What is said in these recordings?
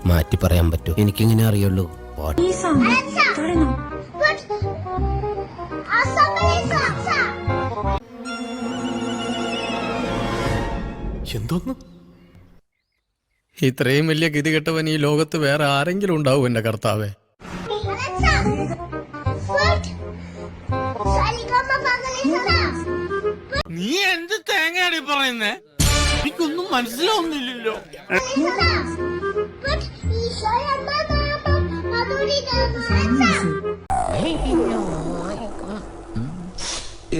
മാറ്റി പറയാൻ പറ്റൂ? എനിക്കിങ്ങനെ അറിയുള്ളൂ. എന്തോന്ന്? ഇത്രയും വലിയ ഗതികെട്ടവൻ ഈ ലോകത്ത് വേറെ ആരെങ്കിലും ഉണ്ടാവും എന്റെ കർത്താവേ? നീ എന്ത് തേങ്ങയാണ് പറയുന്നേ? എനിക്കൊന്നും മനസ്സിലാവുന്നില്ലല്ലോ.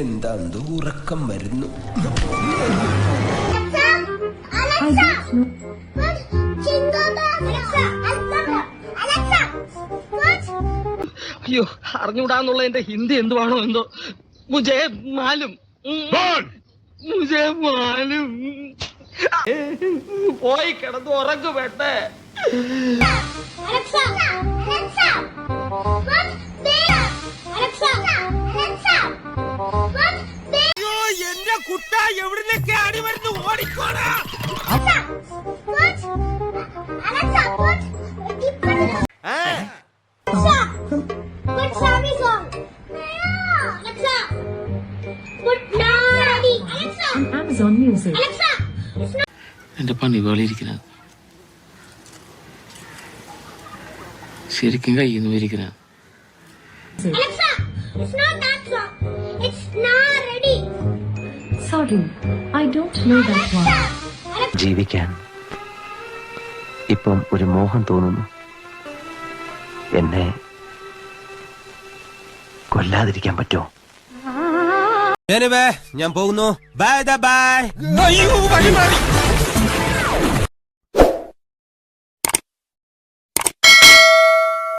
എന്താ ഉറക്കം വരുന്നു? അയ്യോ, അറിഞ്ഞൂടാന്നുള്ള എന്റെ ഹിന്ദി എന്തുവാണോ എന്തോ. മുജേ മാലും മുജേ മാലും. പോയി കിടന്ന് ഉറങ്ങു വേണ്ടേ? എന്റെ കുട്ട എവിടുന്നൊക്കെ ആടി വരുന്നു? ഓടിക്കോടാ. എന്റെ പണി വേളിയിരിക്കുന്ന ശരിക്കും കയ്യിന്ന് വരിക്കുന്ന. ജീവിക്കാൻ ഇപ്പം ഒരു മോഹം തോന്നുന്നു. എന്നെ കൊല്ലാതിരിക്കാൻ പറ്റുമോ? ഞാൻ പോകുന്നു. Bye bye. അയ്യോ, വഴി മാറി.